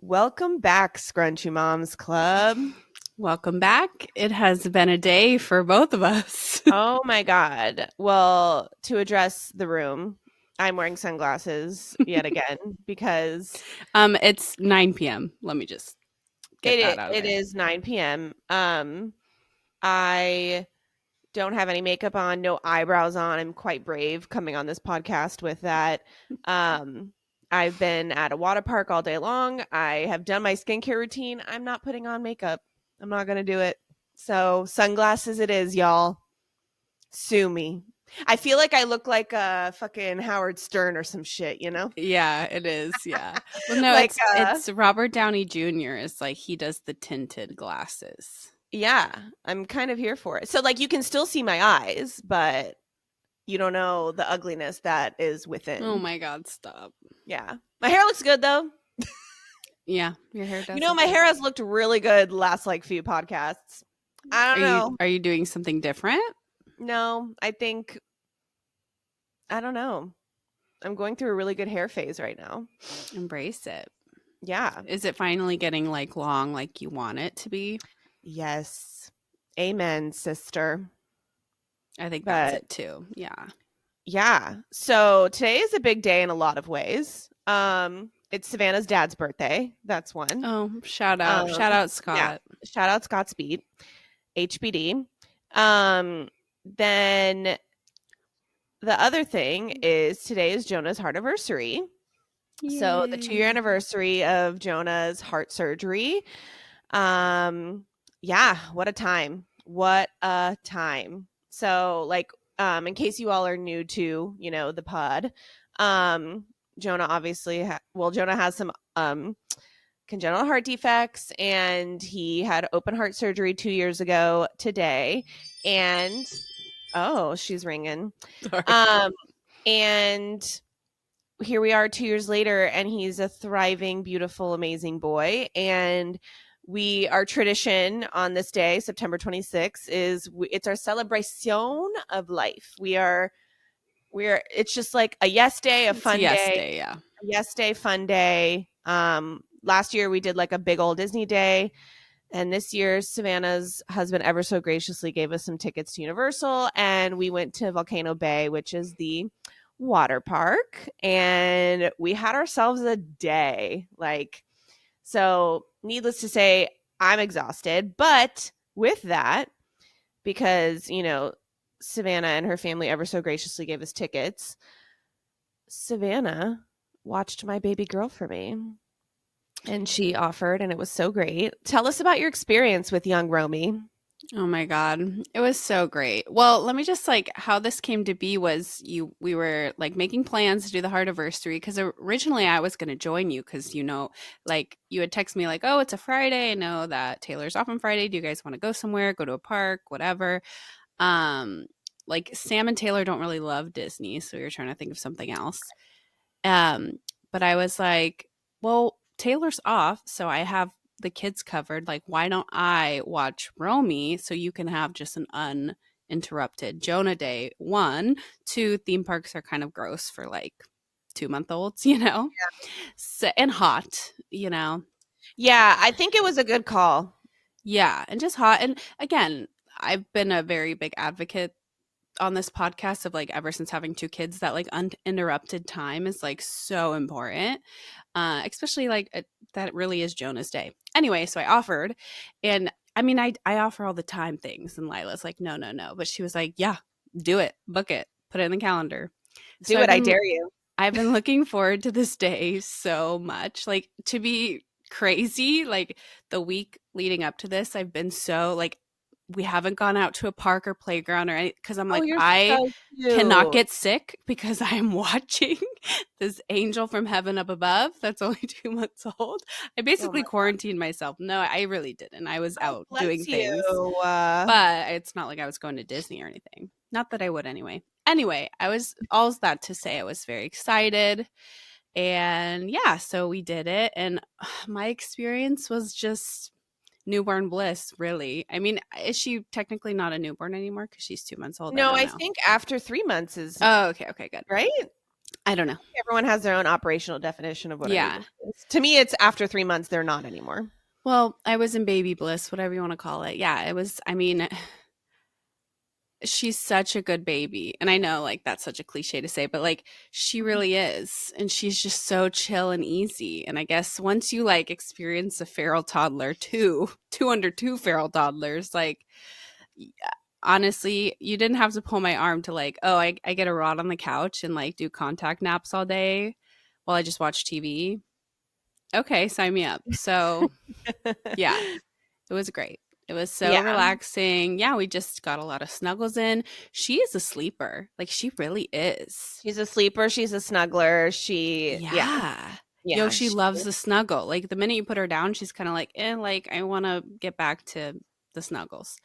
Welcome back, Scrunchy Moms Club. Welcome back. It has been a day for both of us. Oh my God. Well, to address the room, I'm wearing sunglasses yet again because It's 9 p.m. Let me just get that out of it there. is 9 p.m. I don't have any makeup on, no eyebrows on. I'm quite brave coming on this podcast with that. I've been at a water park all day long. I have done my skincare routine. I'm not putting on makeup. I'm not going to do it. So, sunglasses it is, y'all. Sue me. I feel like I look like a fucking Howard Stern or some shit, you know? Yeah, it is. Yeah. Well, no, Like, it's Robert Downey Jr. It's like he does the tinted glasses. yeah, I'm kind of here for it. So, like, you can still see my eyes, but you don't know the ugliness that is within. Oh my God, stop. Yeah. My hair looks good, though. Yeah, your hair does. You know, look my good. hair has looked really good the last, like, few podcasts. I don't know. Are you doing something different? No, I think, I don't know. I'm going through a really good hair phase right now. Embrace it. Yeah. Is it finally getting like long like you want it to be? Yes. Amen, sister. I think that's But it too. Yeah. yeah. So today is a big day in a lot of ways. It's Savannah's dad's birthday. That's one. Oh, shout out. Um, Shout out yeah. Scott. Shout out Scott Speed, HBD. Then the other thing is today is Jonah's heartiversary. So the 2-year Yay. anniversary of Jonah's heart surgery. Yeah, what a time. What a time. So like in case you all are new to, the pod, Jonah obviously Jonah has some congenital heart defects and he had open heart surgery 2 years ago today, and oh, she's ringing. Sorry. And here we are 2 years later, and he's a thriving, beautiful, amazing boy. And our tradition on this day, September 26th, is it's our celebration of life. It's just like a yes day, a fun yes day, day, yeah. a yes day, fun day. Last year we did like a big old Disney day. And this year, Savannah's husband ever so graciously gave us some tickets to Universal, and we went to Volcano Bay, which is the water park, and we had ourselves a day. So needless to say, I'm exhausted, but with that, because, Savannah and her family ever so graciously gave us tickets, Savannah watched my baby girl for me. And she offered, and it was so great. Tell us about your experience with young Romi. Oh my God. It was so great. Well, let me just how this came to be was we were making plans to do the heartiversary because originally I was going to join you because, you had texted me oh, it's a Friday. I know that Taylor's off on Friday. Do you guys want to go somewhere, go to a park, whatever? Sam and Taylor don't really love Disney, so we were trying to think of something else. But I was like, well, Taylor's off, so I have the kids covered. Why don't I watch Romi so you can have just an uninterrupted Jonah day? 1, 2, theme parks are kind of gross for 2-month-olds, Yeah. So, and hot, Yeah, I think it was a good call. Yeah, and just hot. And again, I've been a very big advocate on this podcast of ever since having 2 kids that uninterrupted time is so important, especially that really is Jonah's day. Anyway, so I offered, and I mean I offer all the time things, and Lila's no, but she was yeah, do it, book it, put it in the calendar. Do it, I dare you. I've been looking forward to this day so much. To be crazy, the week leading up to this, I've been so we haven't gone out to a park or playground or anything because I'm You're I so cannot cute. get sick because I am watching this angel from heaven up above that's only 2 months old. I basically quarantined myself. No, I really didn't. I was out doing things. But it's not I was going to Disney or anything. Not that I would anyway. Anyway, I was all that to say I was very excited. And yeah, so we did it. And my experience was just newborn bliss, really. I mean, is she technically not a newborn anymore because she's 2 months old? No, I I don't know. think after 3 months is. Oh, okay, good. Right? I don't know. Everyone has their own operational definition of what a Yeah. newborn is. To me, it's after 3 months, they're not anymore. Well, I was in baby bliss, whatever you want to call it. Yeah, it was, I mean, she's such a good baby. And I know like that's such a cliche to say, but like she Mhm. really is. And she's just so chill and easy. And I guess once you like experience a feral toddler, two under two feral toddlers, like yeah, honestly, you didn't have to pull my arm to like, oh, I get to rot on the couch and like do contact naps all day while I just watch TV. Okay, sign me up. So yeah, it was great. It was so Yeah. relaxing. Yeah, we just got a lot of snuggles in. She is a sleeper. Like she really is. She's a sleeper. She's a snuggler. Yeah. Yeah. Yo, Yeah. she loves the snuggle. Like the minute you put her down, she's kind of like, like I want to get back to the snuggles.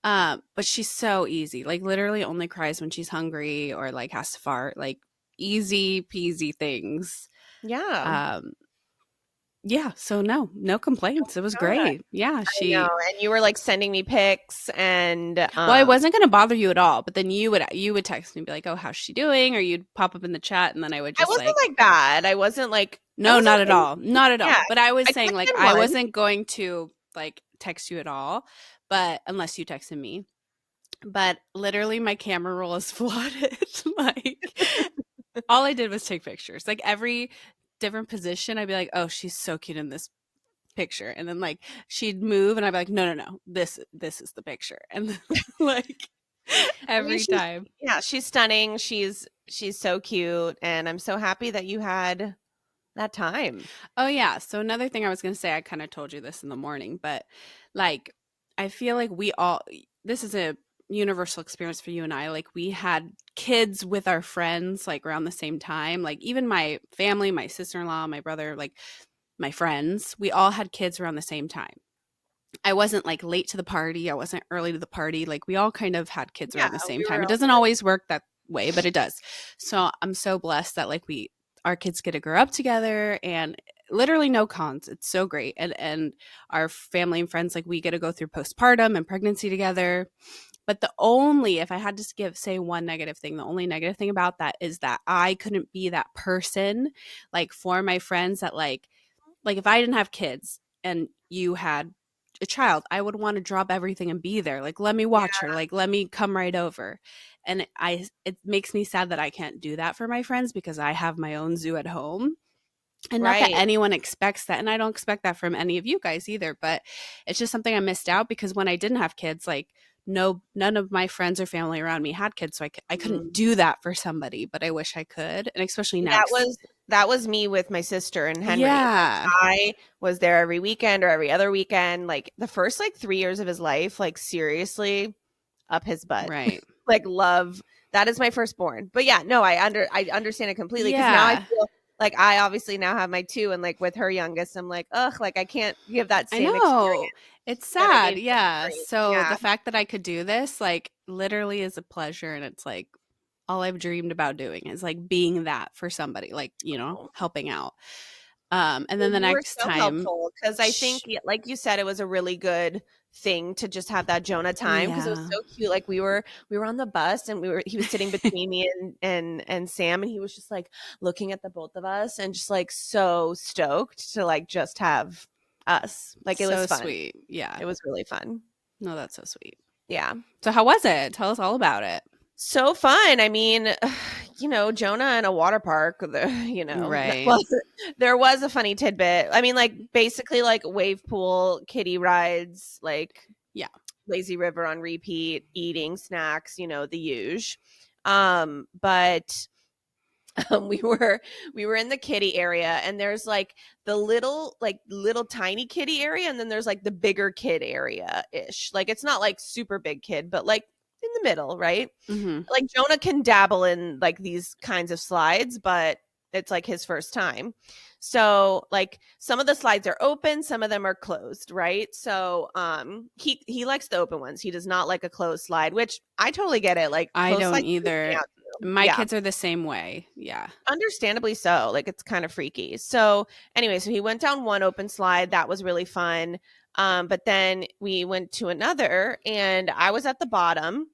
But she's so easy. Like literally only cries when she's hungry or like has to fart. Like easy peasy things. Yeah. Um, yeah, so no complaints. It was God. great. Yeah, I know. she And you were like sending me pics and well, I wasn't gonna bother you at all, but then you would text me and be like, "Oh, how's she doing?" Or you'd pop up in the chat, and then I would I just wasn't like, like bad. I "No, wasn't not at saying all, not at yeah. all." But I was I saying clicked like in I once. wasn't going to like text you at all, but unless you texted me. But literally, my camera roll is flooded. Like all I did was take pictures. Like every different position, I'd be like, "Oh, she's so cute in this picture," and then like she'd move, and I'd be like, "No, this is the picture," and then, like I mean, every time. she's stunning. She's so cute and I'm so happy that you had that time. Oh yeah. So another thing I was gonna say, I kind of told you this in the morning, but like I feel like we all this is a universal experience for you and I. Like we had kids with our friends like around the same time. Like even my family, my sister-in-law, my brother, like my friends, we all had kids around the same time. I wasn't like late to the party. I wasn't early to the party. Like we all kind of had kids Yeah, around the same we time. were It all doesn't always work that way, but it does. So I'm so blessed that like our kids get to grow up together and literally no cons. It's so great. And our family and friends, like we get to go through postpartum and pregnancy together. But the only, if I had to say one negative thing, the only negative thing about that is that I couldn't be that person like for my friends that like if I didn't have kids and you had a child, I would want to drop everything and be there. Like let me yeah, watch her. Like let me come right over. And it makes me sad that I can't do that for my friends because I have my own zoo at home. And not that right. anyone expects that, and I don't expect that from any of you guys either, but it's just something I missed out because when I didn't have kids, like none of my friends or family around me had kids, so I couldn't Mm. do that for somebody, but I wish I could, and especially See, now. that was me with my sister and Henry. Like Yeah, I was there every weekend or every other weekend. Like the first like 3 years of his life, like seriously up his butt. right. Like love that is my firstborn. But yeah, no, I understand it completely because now I Yeah, feel like I obviously now have my two and like with her youngest, I'm like, ugh, like I can't give that I same know. experience It's that I sad. gave to Yeah. Henry. So Yeah. the fact that I could do this, like, literally is a pleasure. And it's like all I've dreamed about doing is like being that for somebody, like, helping out. And Well, then the you were next so time, helpful because I think, sh- like you said, it was a really good thing to just have that Jonah time because it was yeah, so cute. Like we were on the bus and he was sitting between me and Sam and he was just like looking at the both of us and just like so stoked to like just have us. Like it was so fun. sweet. Yeah. It was really fun. No, that's so sweet. Yeah. So how was it? Tell us all about it. So fun. I mean, Jonah in a water park, Right. well, there was a funny tidbit. I mean, like basically like wave pool, kiddie rides, like Yeah. lazy river on repeat, eating snacks, the huge. But we were in the kiddie area and there's like the little tiny kiddie area and then there's like the bigger kid area ish. Like it's not like super big kid, but like in the middle, right? Mm-hmm. Like Jonah can dabble in like these kinds of slides, but it's like his first time. So like some of the slides are open, some of them are closed, right? So he likes the open ones. He does not like a closed slide, which I totally get it. Like I closed don't slides freak me either. out too. My Yeah. kids are the same way. Yeah. Understandably so. Like it's kind of freaky. So anyway, so he went down one open slide. That was really fun. But then we went to another and I was at the bottom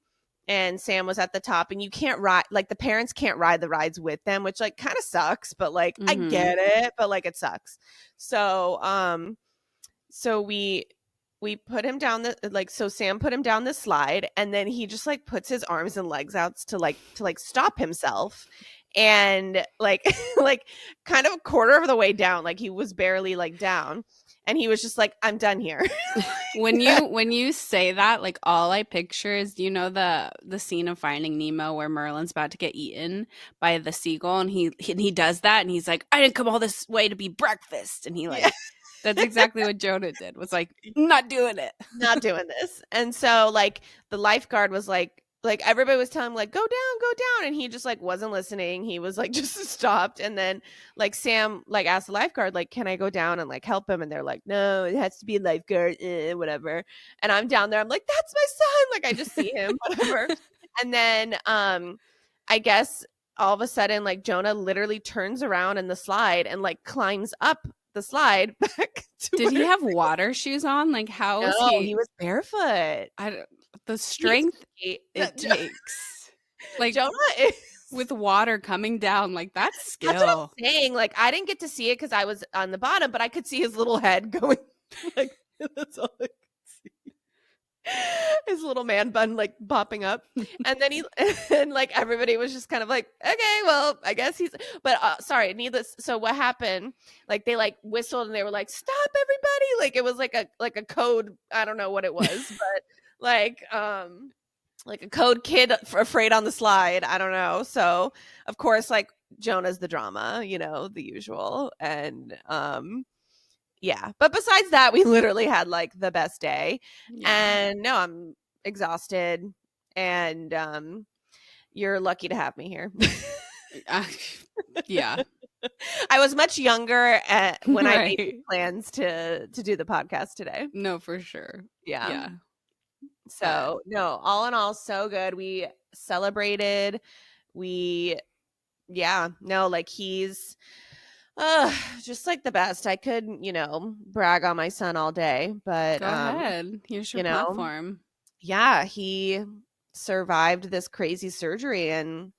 and Sam was at the top, and you can't ride, like the parents can't ride the rides with them, which like kind of sucks, but like I Mm-hmm. get it, but like it sucks. So so we put him down the like so Sam put him down the slide, and then he just like puts his arms and legs out to stop himself, and like like kind of a quarter of the way down, like he was barely like down, and he was just like, I'm done here. When you say that, like all I picture is, the scene of Finding Nemo where Merlin's about to get eaten by the seagull, and he does that, and he's like, I didn't come all this way to be breakfast, and he Yeah. like, that's exactly what Jonah did. Was like, not doing it. Not doing this. And so like the lifeguard was like everybody was telling him like go down, and he just like wasn't listening. He was like just stopped, and then like Sam like asked the lifeguard like, can I go down and like help him, and they're like, no, it has to be a lifeguard, whatever. And I'm down there, I'm like, that's my son, like I just see him, whatever. And then I guess all of a sudden like Jonah literally turns around in the slide and like climbs up the slide back to Did he where. have water shoes on? Like, how is No, he? he was barefoot. I don't, the He's strength it takes, like Jonah is. with water coming down, like that's That's what skill. I'm saying. Like I didn't get to see it because I was on the bottom, but I could see his little head going. Like that's all I could see. His little man bun like popping up, and then he and like everybody was just kind of like, okay, well, I guess he's. But sorry, needless. So what happened? Like they like whistled and they were like, stop, everybody! Like it was like a code. I don't know what it was, but like a code kid afraid on the slide. I don't know. So of course, like Jonah's the drama, the usual, and yeah. But besides that, we literally had like the best day. Yeah. And no, I'm exhausted, and you're lucky to have me here. Uh, yeah. I was much younger when I made Right. plans to do the podcast today. No, for sure. Yeah. Yeah. But So, no, all in all, so good. We celebrated. We, yeah, no, like he's just like the best. I could, brag on my son all day, but, go ahead. Here's your you know, platform. yeah, he survived this crazy surgery. And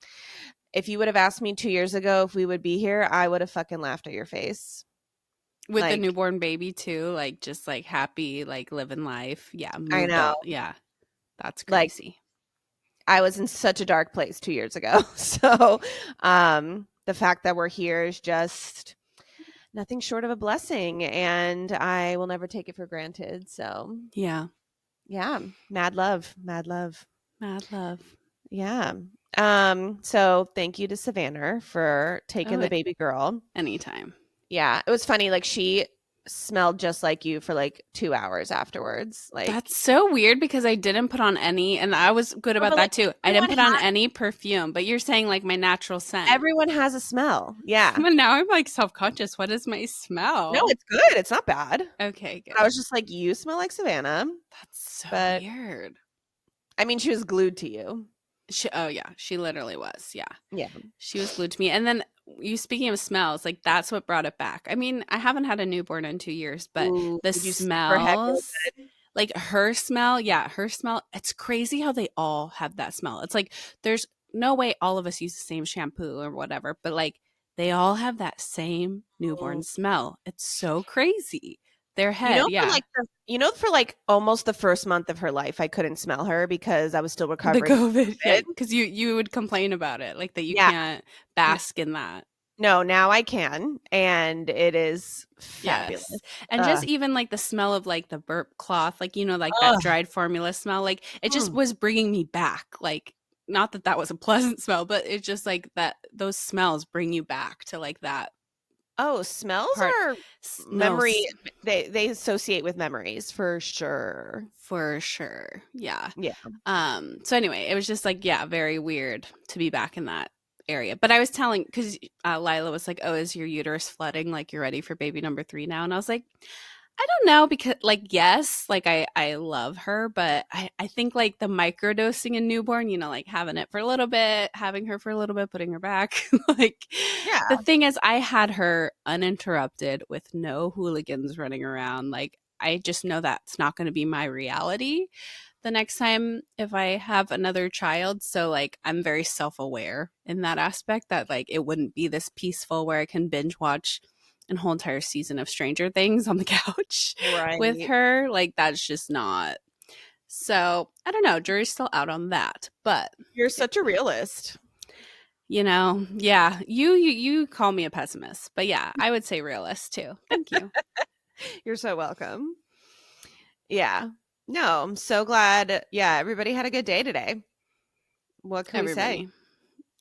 if you would have asked me 2 years ago if we would be here, I would have fucking laughed at your face. With the Like, newborn baby too, like just like happy, like living life. Yeah, I moved know, all. Yeah, that's like, crazy. I was in such a dark place 2 years ago. So, the fact that we're here is just nothing short of a blessing, and I will never take it for granted. So, Yeah, yeah, mad love, mad love. mad love. Yeah. So thank you to Savannah for taking Oh, the baby girl. anytime. Yeah, it was funny. Like she smelled just like you for like 2 hours afterwards. Like, That's so weird because I didn't put on any, and I was good no, about but like that too. I didn't everyone put on has any perfume, but you're saying like my natural scent. everyone has a smell. Yeah. But now I'm like self conscious. What is my No, smell? it's good. It's not bad. Okay, I good. was just like, you smell like Savannah, That's so but weird. I mean, she was glued to you. Oh yeah, she literally was. Yeah. Yeah. She was glued to me. And then you speaking of smells, like that's what brought it back. I mean, I haven't had a newborn in 2 years, but Ooh, the did you sniff her head really smells, good? like her smell, yeah, her smell. It's crazy how they all have that smell. It's like there's no way all of us use the same shampoo or whatever, but like they all have that same newborn Mm. smell. It's so crazy. Their You know, head, yeah. for like almost the first month of her life, I couldn't smell her because I was still The recovering from COVID, yeah, COVID. because you would complain about it, like that you Yeah. can't bask in that. No, now I can, and it is fabulous. Yes. And just Ugh. even like the smell of like the burp cloth, like, like that Ugh. dried formula smell, like it just Mm. was bringing me back. Like, not that that was a pleasant smell, but it's just like that, those smells bring you back to like that Oh, smells part. are No, memory. They associate with memories for sure. for sure. Yeah. Yeah. So anyway, it was just like, yeah, very weird to be back in that area. But I was telling, because Lila was like, oh, is your uterus flooding? Like you're ready for baby number 3 now? And I was like, I don't know, because like, yes, like I love her, but I think like the microdosing in newborn, like having it for a little bit, having her for a little bit, putting her back. Like Yeah. the thing is, I had her uninterrupted with no hooligans running around. Like I just know that's not going to be my reality the next time if I have another child. So like I'm very self-aware in that aspect, that like it wouldn't be this peaceful where I can binge watch a whole entire season of Stranger Things on the couch with Right. her. Like that's just not. So I don't know. Jury's still out on that, but You're it, such a realist. yeah. You call me a pessimist, but yeah, I would say realist too. Thank you, You're so welcome. Yeah. No, I'm so glad. Yeah, everybody had a good day today. What can we say? everybody.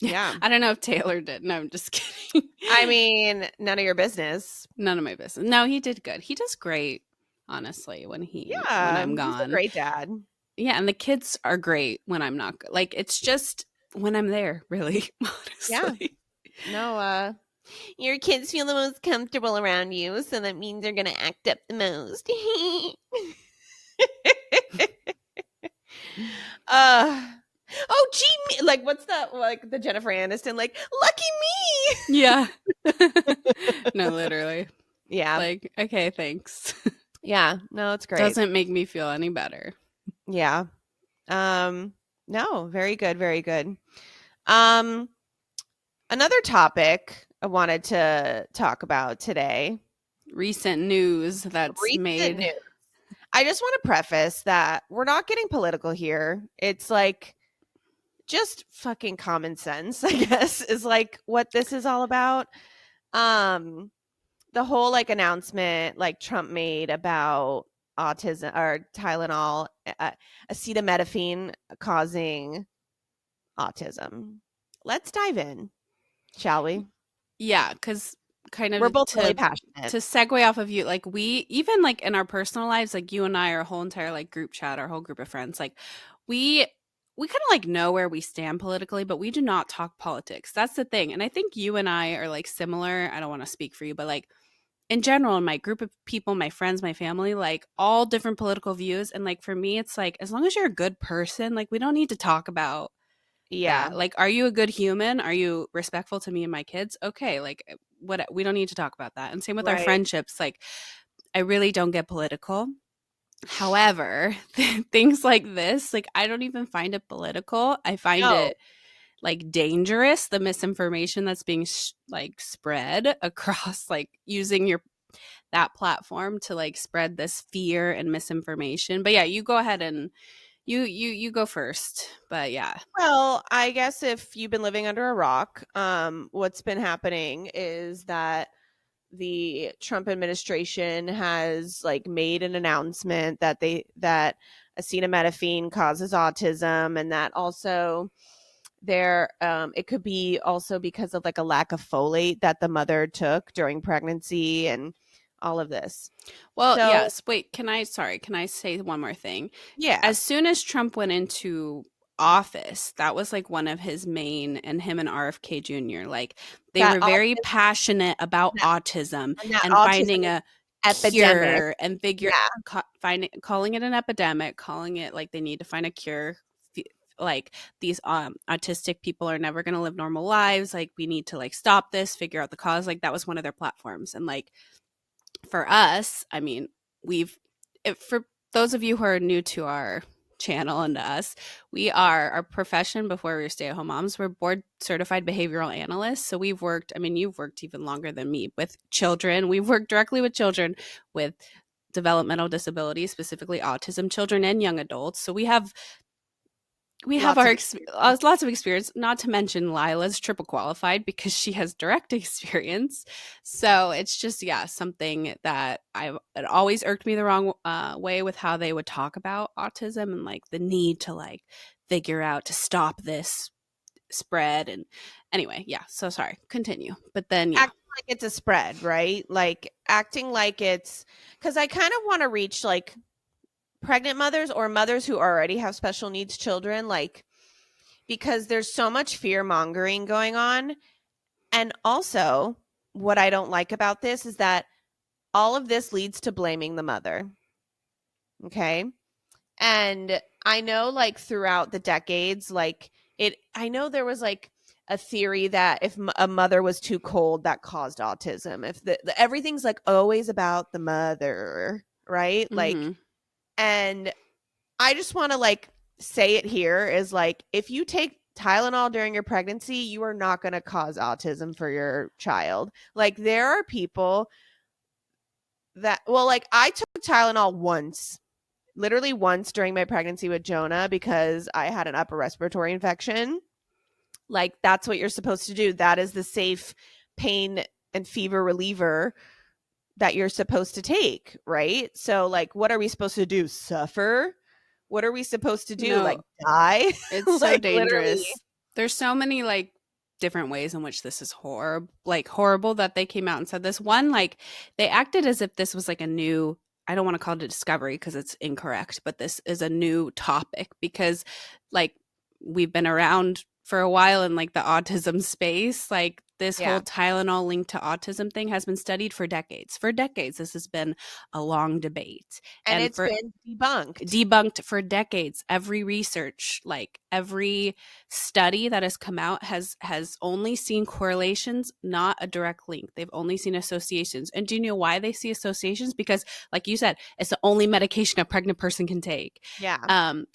Yeah. I don't know if Taylor did. No, I'm just kidding. I mean, none of your business. None of my business. No, he did good. He does great, honestly, when Yeah, I'm he's a gone. great dad. Yeah, and the kids are great when I'm not good. Like it's just when I'm there, really, Yeah. honestly. No, your kids feel the most comfortable around you, so that means they're gonna act up the most. uh oh gee, like what's that, like the Jennifer Aniston, like lucky Yeah. No, literally. me. Yeah. Like, okay, thanks. Yeah, no, it's great. Doesn't make me feel any better. Yeah. um no, very good, very good. um Another topic I wanted to talk about today. Recent news that's Recent made. news. I just want to preface that we're not getting political here. It's like just fucking common sense, I guess, is like what this is all about. Um the whole like announcement like Trump made about autism or Tylenol, acetaminophen causing autism. Let's dive in, shall we? Yeah, because kind We're of both really to passionate. segue off of you, like we even like in our personal lives, like you and I, our whole entire like group chat, our whole group of friends, like we we kind of like know where we stand politically, but we do not talk politics. That's the thing. And I think you and I are like similar. I don't want to speak for you, but like in general, in my group of people, my friends, my family, like all different political views. And like for me, it's like as long as you're a good person, like we don't need to talk about Yeah, that. Like, are you a good human? Are you respectful to me and my kids? Okay, like what, we don't need to talk about that. And same with our right. friendships. Like I really don't get political. However, things like this, like I don't even find it political. I find No, it like dangerous, the misinformation that's being like spread across, like using your that platform to like spread this fear and misinformation. But yeah, you go ahead and you go first. But yeah. well, I guess if you've been living under a rock, what's been happening is that the Trump administration has like made an announcement that that acetaminophen causes autism, and that also there it could be also because of like a lack of folate that the mother took during pregnancy and all of this. Well, So yes. Wait, can I say one more thing? yeah, As soon as Trump went into office, that was like one of his main, and him and RFK Jr., like they that were very autism, passionate about that, autism and that and autism finding is a epidemic. cure and Yeah, finding, calling it an epidemic, calling it like they need to find a cure. Like these autistic people are never going to live normal lives. Like we need to like stop this, figure out the cause. Like that was one of their platforms. And like for us, I mean, we've, for those of you who are new to our channel and to us, we are, our profession before we were stay-at-home moms, we're board certified behavioral analysts. So we've worked, I mean, you've worked even longer than me with children. We've worked directly with children with developmental disabilities, specifically autism children and young adults. So we have lots our of lots of experience, not to mention Lila's triple qualified because she has direct experience. So it's just, yeah, something that it always irked me the wrong way with how they would talk about autism and like the need to like figure out to stop this spread. And anyway, yeah, so sorry, continue, but then yeah. acting like it's a spread, right? Like acting like it's, because I kind of want to reach like pregnant mothers or mothers who already have special needs children, like because there's so much fear mongering going on. And also, what I don't like about this is that all of this leads to blaming the mother. Okay. And I know, like, throughout the decades, like, I know there was like a theory that if a mother was too cold, that caused autism. If everything's like always about the mother, right? Like, Mhm. and I just want to like say it here is like, if you take Tylenol during your pregnancy, you are not going to cause autism for your child. Like, there are people that, well, like, I took Tylenol once, literally once during my pregnancy with Jonah because I had an upper respiratory infection. Like, that's what you're supposed to do. That is the safe pain and fever reliever that you're supposed to take, right? So, like, what are we supposed to do? Suffer? What are we supposed to do? No, Like, die? it's so Like, literally. dangerous. There's so many like different ways in which this is horrible, like horrible that they came out and said this. One, like they acted as if this was like a new, I don't want to call it a discovery because it's incorrect, but this is a new topic because like we've been around for a while in like the autism space. Like this whole Yeah. Tylenol linked to autism thing has been studied for decades. For decades, this has been a long debate. And And it's for been debunked. debunked for decades. Every research, like every study that has come out has only seen correlations, not a direct link. They've only seen associations. And do you know why they see associations? Because like you said, it's the only medication a pregnant person can take. Yeah.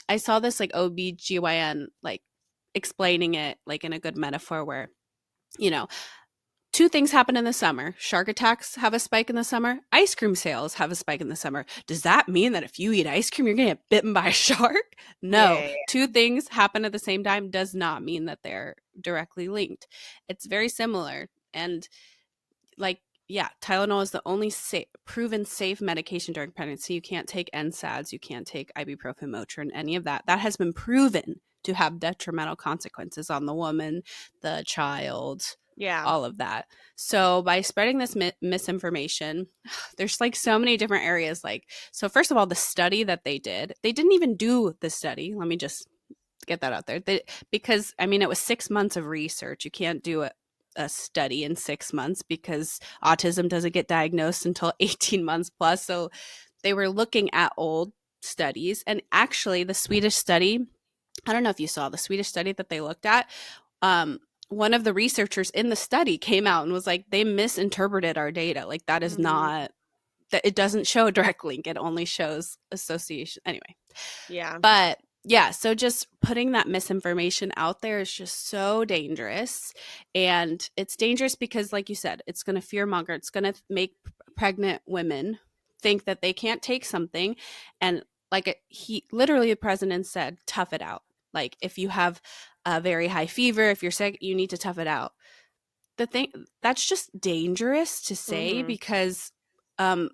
I saw this like OBGYN like explaining it like in a good metaphor where, you know, two things happen in the summer. Shark attacks have a spike in the summer. Ice cream sales have a spike in the summer. Does that mean that if you eat ice cream, you're going to get bitten by a shark? No. Yeah. Two things happen at the same time does not mean that they're directly linked. It's very similar. And like, yeah, Tylenol is the only proven safe medication during pregnancy. You can't take NSAIDs, you can't take ibuprofen, Motrin, any of that. That has been proven to have detrimental consequences on the woman, the child, Yeah. all of that. So by spreading this misinformation, there's like so many different areas. Like, so first of all, the study that they didn't even do the study. Let me just get that out there. Because I mean, it was 6 months of research. You can't do a study in 6 months because autism doesn't get diagnosed until 18 months plus. So they were looking at old studies. And actually, the Swedish study, I don't know if you saw the Swedish study that they looked at. Um, one of the researchers in the study came out and was like, they misinterpreted our data. Like, that is Mhm. not, that it doesn't show a direct link. It only shows association. Anyway, Yeah. but yeah, so just putting that misinformation out there is just so dangerous. And it's dangerous because, like you said, it's going to fearmonger. It's going to make pregnant women think that they can't take something. And like he literally, the president said, tough it out. Like if you have a very high fever, if you're sick, you need to tough it out. The thing that's just dangerous to say Mhm. because um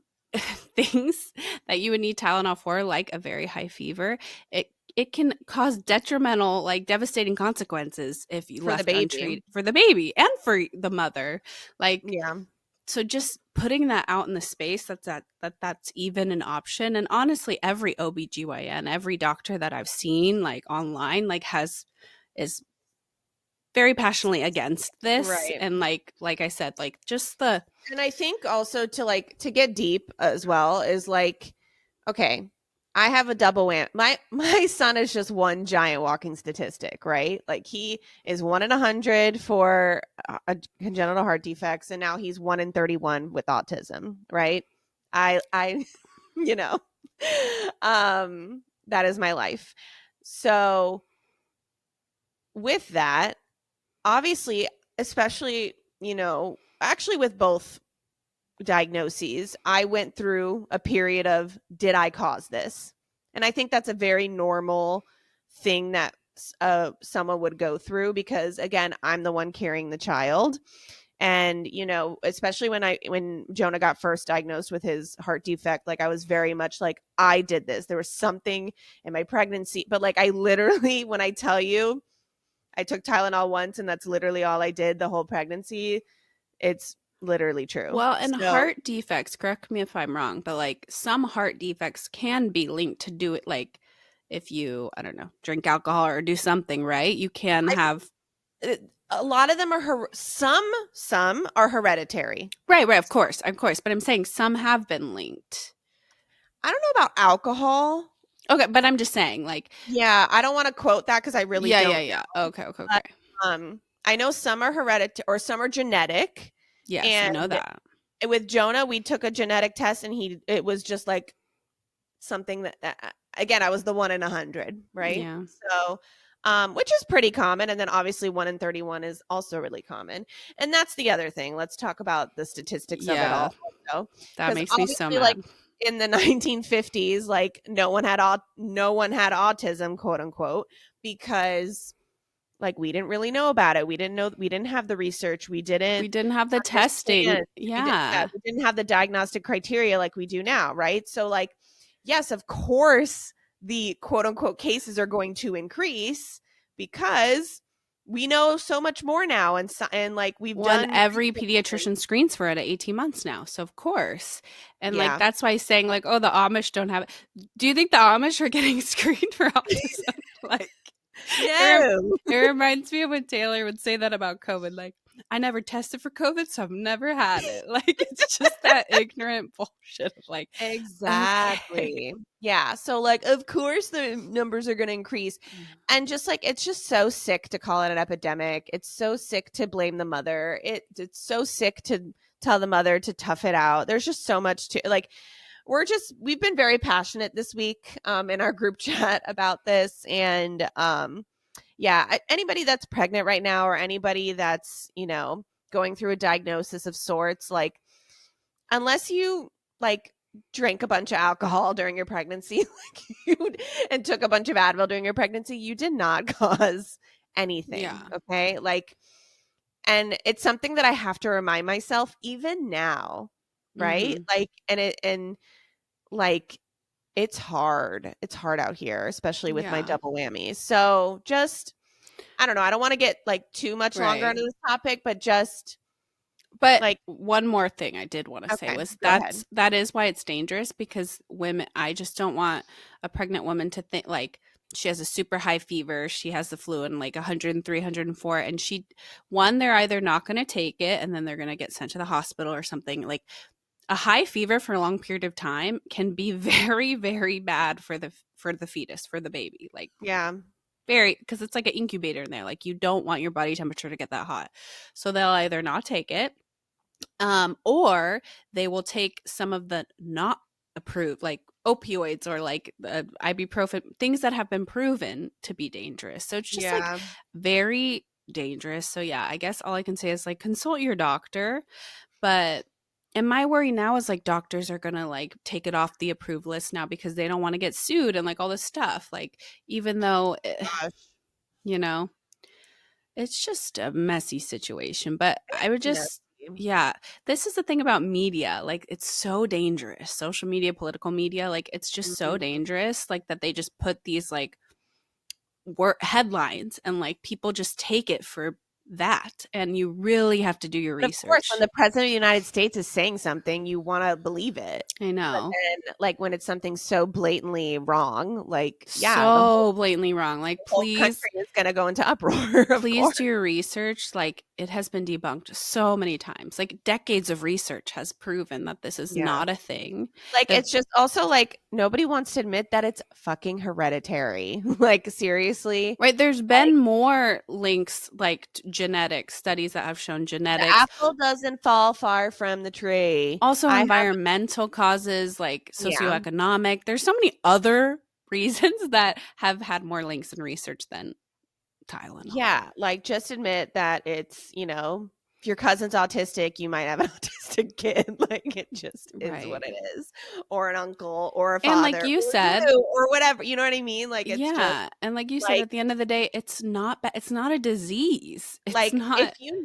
things that you would need Tylenol for, like a very high fever, it can cause detrimental, like devastating consequences if you For the left baby. untreated for the baby and for the mother. Like, Yeah. so just putting that out in the space that's even an option. And honestly, every OBGYN, every doctor that I've seen like online, like is very passionately against this. Right. And like I said, like just the And I think also to like to get deep as well is like, okay, I have a double whammy. My son is just one giant walking statistic, right? Like he is 1 in 100 for a congenital heart defects, and now he's 1 in 31 with autism, right? I you know, that is my life. So with that, obviously, especially, actually with both diagnoses, I went through a period of, did I cause this? And I think that's a very normal thing that someone would go through because, again, I'm the one carrying the child. And, especially when Jonah got first diagnosed with his heart defect, like I was very much like, I did this. There was something in my pregnancy. But like, I literally, when I tell you, I took Tylenol once and that's literally all I did the whole pregnancy. It's literally true. Well, and So heart defects, correct me if I'm wrong, but like some heart defects can be linked to do it like if you, I don't know, drink alcohol or do something, right? You can I have a lot of them are some are hereditary. right, of course, but I'm saying some have been linked. I don't know about alcohol. Okay, but I'm just saying like Yeah, I don't want to quote that because I really don't yeah. Okay, okay, know. okay. But I know some are hereditary or some are genetic. Yes, I And know that. with Jonah, we took a genetic test and it was just like something that again, I was the 1 in 100, right? Yeah. So which is pretty common, and then obviously 1 in 31 is also really common. And that's the other thing. Let's talk about the statistics of it Yeah. all also, That because makes me so obviously, like mad. in the 1950s, like no one had autism, quote unquote, because like we didn't really know about it. We didn't have the research. We We didn't didn't have the testing. understand. Yeah, Yeah. we didn't have the diagnostic criteria like we do now, right? So like, yes, of course the quote unquote cases are going to increase because we know so much more now, and like we've Well, and done every research. pediatrician screens for it at 18 months now. So, of course. And like, Yeah. that's why saying, like, oh, the Amish don't have it. Do you think the Amish are getting screened for autism? Like, it, No. it reminds me of when Taylor would say that about COVID. Like, I never tested for COVID, so I've never had it. Like, it's just that ignorant bullshit of like, okay. Exactly. Yeah. So, like, of course, the numbers are going to increase. And just like, it's just so sick to call it an epidemic. It's so sick to blame the mother. It's so sick to tell the mother to tough it out. There's just so much to like, we've been very passionate this week in our group chat about this. And yeah, anybody that's pregnant right now or anybody that's, going through a diagnosis of sorts, like, unless you like drank a bunch of alcohol during your pregnancy like and took a bunch of Advil during your pregnancy, you did not cause anything. Yeah. Okay. Like, and it's something that I have to remind myself even now. Right. Mm-hmm. Like, and like, it's hard out here, especially with my Yeah. double whammies. So just, I don't know, I don't want to get like too much longer Right. into this topic, but just But like, one more thing I did want to say okay, was go ahead. that is why it's dangerous because women I just don't want a pregnant woman to think like she has a super high fever, she has the flu and like 103, 104 and they're either not going to take it and then they're going to get sent to the hospital or something. Like a high fever for a long period of time can be very very bad for the fetus, for the baby. Like Yeah. very because it's like an incubator in there. Like you don't want your body temperature to get that hot. So they'll either not take it or they will take some of the not approved, like opioids or like ibuprofen, things that have been proven to be dangerous. So it's just like Yeah. very dangerous. So yeah, I guess all I can say is like consult your doctor. But and my worry now is like doctors are gonna like take it off the approved list now because they don't want to get sued and like all this stuff. Like even though Gosh. you know it's just a messy situation, but I would No. just yeah, this is the thing about media, like, it's so dangerous. Social media, political media, like, it's just so Mhm. dangerous, like, that they just put these, like, headlines and, like, people just take it for that, and you really have to do your But of course, when research. the president of the United States is saying something, you wanna believe it. I But know. then, like, when it's something so blatantly wrong, like, yeah, So blatantly wrong, like, the whole please country is gonna go into uproar, of please course. do your research. Like, it has been debunked so many times. Like, decades of research has proven that this is Yeah. not a thing. Like, The it's just also, like, nobody wants to admit that it's fucking hereditary. Like, seriously? Right, there's Like, been more links like genetics studies that have shown the genetics, apple doesn't fall far from the tree. also I have environmental causes like Yeah. socioeconomic. There's so many other reasons that have had more links in research than Tylenol. Yeah, like, just admit that it's, if your cousin's autistic, you might have an autistic kid. Like, it just is what Right. it is. Or an uncle or a And like father you or said, you or whatever, you know what I mean? Like, it's just yeah, and like you said like at the end of the day, it's not a disease. It's if not. you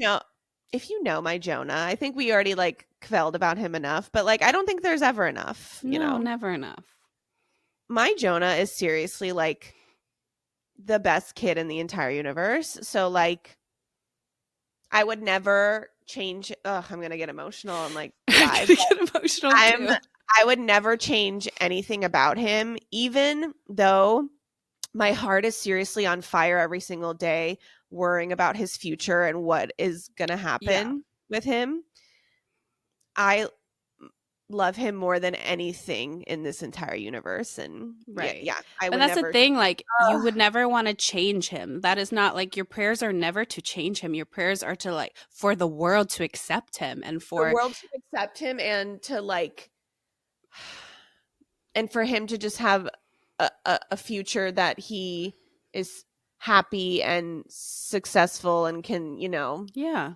know my Jonah, I think we already, like, kvelled about him enough, but, like, I don't think there's ever enough, you No, know? never enough. My Jonah is seriously, like, the best kid in the entire universe. So, like, I would never change I'm gonna get emotional and, like, I'm cry, gonna but get emotional I'm too. I would never change anything about him, even though my heart is seriously on fire every single day, worrying about his future and what is gonna Yeah. happen with him. I love him more than anything in this entire universe, and yeah, Right. yeah, I But would that's the never. thing, like, you Ugh, would never wanna change him. That is not like, your prayers are never to change him. Your prayers are to, like, for the world to accept him and the for world to accept him and to, like, and for him to just have a future that he is happy and successful and can, Yeah.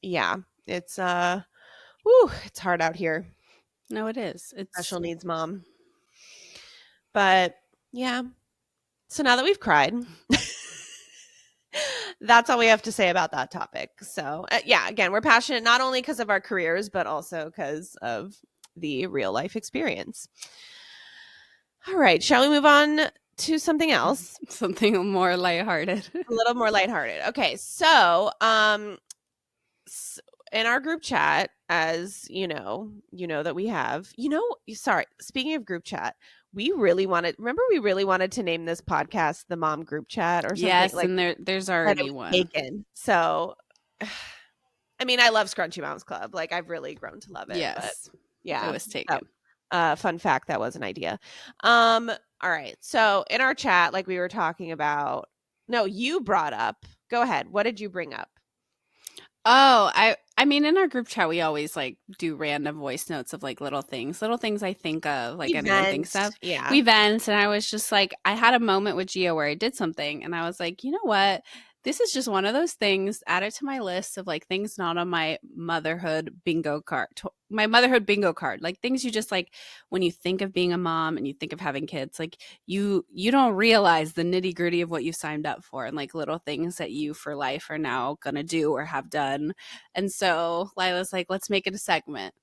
yeah, it's whew, it's hard out here. No, it is. It's Special needs mom. But yeah. So now that we've cried, that's all we have to say about that topic. So, yeah, again, we're passionate not only because of our careers, but also because of the real life experience. All right. Shall we move on to something else? something more lighthearted. A little more lighthearted. Okay. So, in our group chat, as that we have, sorry, speaking of group chat, we really wanted to name this podcast the Mom Group Chat or something Yes, like and there's that. It already was one. taken. So, I mean, I love Scrunchy Moms Club. Like, I've really grown to love it. But Yes, it yeah, was so, taken. fun fact, that was an idea. All right. So in our chat, like we were talking about, no, you brought up. Go ahead. What did you bring up? Oh, I mean in our group chat we always like do random voice notes of like little things I think of, like anyone thinks Event. of. Yeah. We vent and I was just like I had a moment with Gio where I did something and I was like, "You know what? This is just one of those things. Add it to my list of like things not on my motherhood bingo card. My motherhood bingo card. Like things you just like when you think of being a mom and you think of having kids, like you don't realize the nitty-gritty of what you signed up for and like little things that you for life are now going to do or have done. And so Lila's like, let's make it a segment.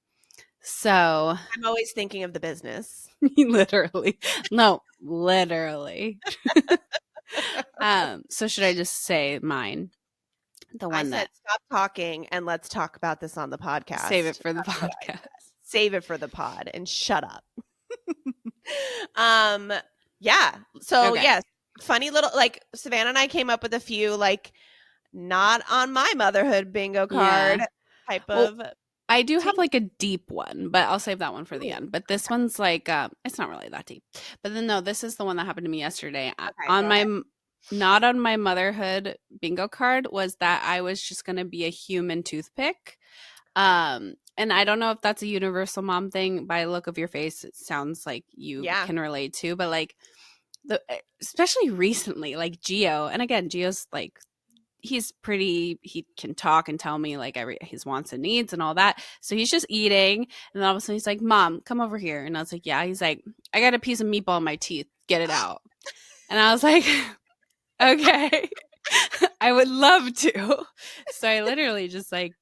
So I'm always thinking of the business. literally, no, literally. So should I just say mine? The I one said, that stop talking and let's talk about this on the save it podcast. for the That's what I podcast. said. Save it for the pod and shut up. um, yeah. So Okay. yes, funny little, like, Savannah and I came up with a few, like, not on my motherhood bingo card Yeah. type Well, of I do have thing. like a deep one, but I'll save that one for the Ooh, end. But this one's like it's not really that deep. But then no, this is the one that happened to me yesterday. okay, On go my ahead. not on my motherhood bingo card was that I was just going to be a human toothpick. And I don't know if that's a universal mom thing. By the look of your face, it sounds like you Yeah. can relate to, but like especially recently, like Geo, and again, Geo's like he can talk and tell me like every his wants and needs and all that. So he's just eating and then all of a sudden he's like, "Mom, come over here." And I was like, "Yeah." He's like, "I got a piece of meatball in my teeth. Get it out." And I was like, "Okay." I would love to. So I literally just like